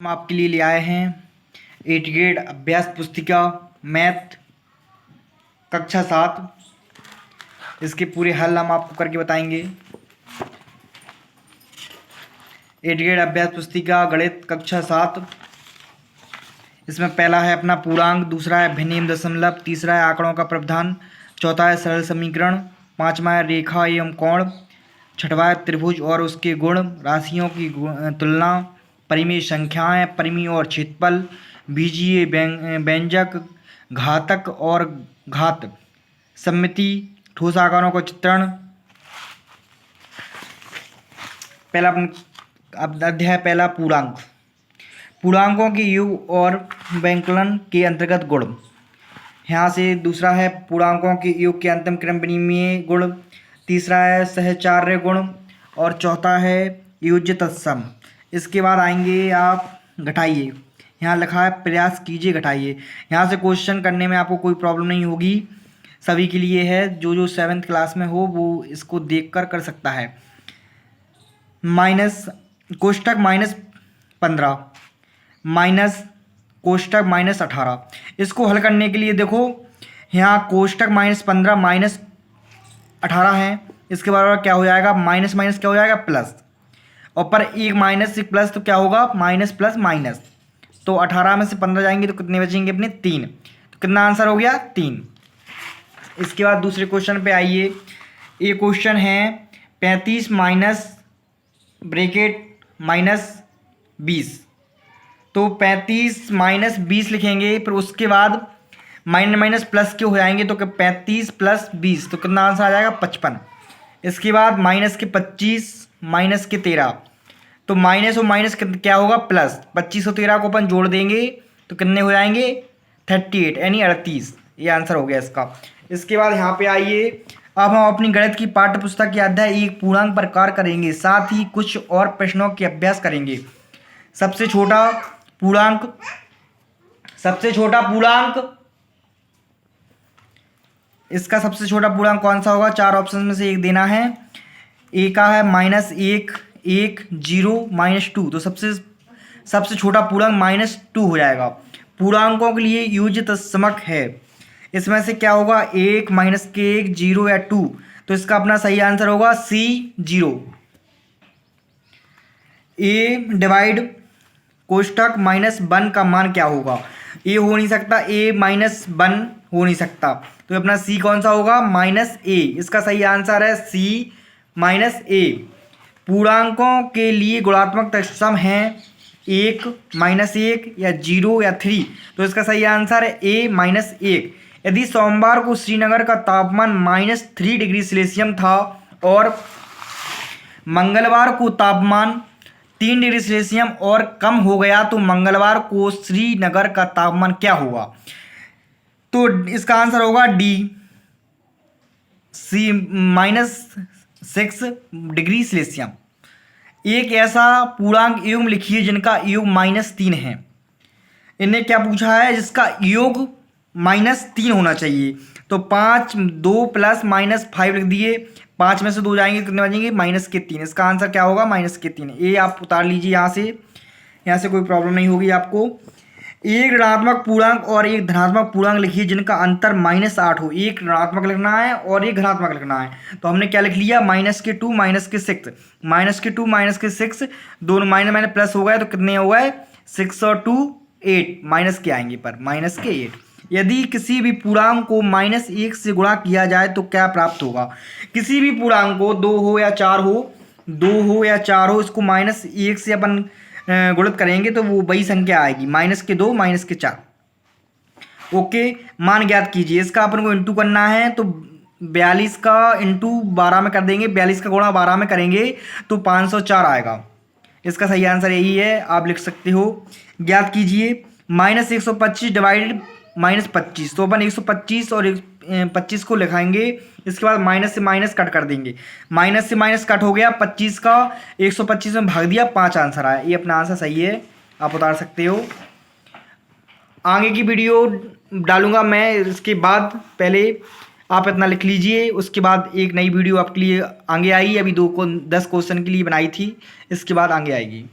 हम आपके लिए ले आए हैं 8th ग्रेड अभ्यास पुस्तिका मैथ कक्षा 7। इसके पूरे हल हम आपको करके बताएंगे। 8th ग्रेड अभ्यास पुस्तिका गणित कक्षा 7। इसमें पहला है अपना पूर्णांक, दूसरा है भिन्न एवं दशमलव, तीसरा है आंकड़ों का प्रावधान, चौथा है सरल समीकरण, पांचवा है रेखा एवं कोण, छठवां है त्रिभुज और उसके गुण, राशियों की तुलना, परिमेय संख्याएं, परिमेय और क्षेत्रफल, बीजीय व्यंजक, घातक और घात, सममिति, ठोस आकारों का चित्रण। पहला अध्याय पहला पूर्णांक। पूर्णांकों के योग और व्यंकलन के अंतर्गत गुण। यहाँ से दूसरा है पूर्णांकों के योग के अंतिम क्रम विनिमय गुण, तीसरा है सहचार्य गुण और चौथा है योज्य तत्सम। इसके बाद आएंगे आप घटाइए। यहाँ लिखा है प्रयास कीजिए घटाइए। यहाँ से क्वेश्चन करने में आपको कोई प्रॉब्लम नहीं होगी, सभी के लिए है। जो 7th क्लास में हो वो इसको देखकर कर सकता है। माइनस कोष्टक -15 माइनस कोष्टक -18। इसको हल करने के लिए देखो, यहाँ कोष्टक -15 -18 है। इसके बराबर क्या हो जाएगा, माइनस माइनस क्या हो जाएगा प्लस, और पर एक माइनस एक प्लस तो क्या होगा माइनस प्लस माइनस। तो 18 में से 15 जाएंगे तो कितने बचेंगे अपने 3। तो कितना आंसर हो गया 3। इसके बाद दूसरे क्वेश्चन पे आइए। ये क्वेश्चन है 35 माइनस ब्रैकेट -20। तो 35 माइनस 20 लिखेंगे, फिर उसके बाद माइनस माइनस प्लस के हो जाएंगे तो 35 + 20 तो कितना आंसर आ जाएगा 55। इसके बाद माइनस के 25 माइनस के 13, तो माइनस और माइनस क्या होगा प्लस। 25 और 13 को अपन जोड़ देंगे तो कितने हो जाएंगे 38 यानी 38। ये आंसर हो गया इसका। इसके बाद यहाँ पे आइए, अब हम अपनी गणित की पाठ्य पुस्तक के अध्याय 1 पूर्णांक पर कार्य करेंगे, साथ ही कुछ और प्रश्नों के अभ्यास करेंगे। सबसे छोटा पूर्णांक इसका सबसे छोटा पूर्णांक कौन सा होगा, 4 ऑप्शन में से एक देना है। ए का है -1 1 0 -2, तो सबसे छोटा पूर्णांक -2 हो जाएगा। पूर्णांकों के लिए योज्य तत्समक है, इसमें से क्या होगा 1 -1 0 या 2, तो इसका अपना सही आंसर होगा C 0। ए डिवाइड कोष्टक -1 का मान क्या होगा, ए हो नहीं सकता, ए -1 हो नहीं सकता, तो अपना सी कौन सा होगा -a। इसका सही आंसर है C -a। पूर्णांकों के लिए गुणात्मक तत्सम है 1 -1 या 0 या 3, तो इसका सही आंसर है A -1। यदि सोमवार को श्रीनगर का तापमान -3 डिग्री सेल्सियस था और मंगलवार को तापमान 3 डिग्री सेल्सियस और कम हो गया, तो मंगलवार को श्रीनगर का तापमान क्या होगा, तो इसका आंसर होगा D C -6 डिग्री सेल्सियस। एक ऐसा पूर्णांक योग लिखिए जिनका योग -3 है। इन्हें क्या पूछा है, जिसका योग -3 होना चाहिए। तो 5 2 + -5 लिख दिए, 5 में से 2 जाएंगे कितने बचेंगे -3। इसका आंसर क्या होगा -3। ये आप उतार लीजिए यहाँ से कोई प्रॉब्लम नहीं होगी आपको। एक ऋणात्मक पूर्णांक और एक धनात्मक पूर्णांक लिखिए जिनका अंतर -8 हो। एक ऋणात्मक लिखना है और एक धनात्मक लिखना है, तो हमने क्या लिख लिया -2 -6 -6 दोनों माइनस माइनस प्लस हो गए, तो कितने हो गए 6 और 2 8, माइनस के आएंगे पर -8। यदि किसी भी पूर्णांक को -1 से गुणा किया जाए तो क्या प्राप्त होगा। किसी भी पूर्णांक को 2 हो या 4 हो, इसको -1 से अपन गुणित करेंगे तो वो वही संख्या आएगी -2 -4। ओके, मान ज्ञात कीजिए। इसका अपन को इंटू करना है, तो 42 का इंटू 12 में कर देंगे, 42 का गुणा 12 में करेंगे तो 504 आएगा। इसका सही आंसर यही है, आप लिख सकते हो। ज्ञात कीजिए -125 डिवाइडेड -25, तो अपन 125 और 25 को लिखाएंगे। इसके बाद माइनस से माइनस कट कर देंगे, माइनस से माइनस कट हो गया, 25 का 125 में भाग दिया, 5 आंसर आया। ये अपना आंसर सही है, आप उतार सकते हो। आगे की वीडियो डालूंगा मैं, इसके बाद पहले आप इतना लिख लीजिए, उसके बाद एक नई वीडियो आपके लिए आगे आएगी। अभी 10 क्वेश्चन के लिए बनाई थी, इसके बाद आगे आएगी।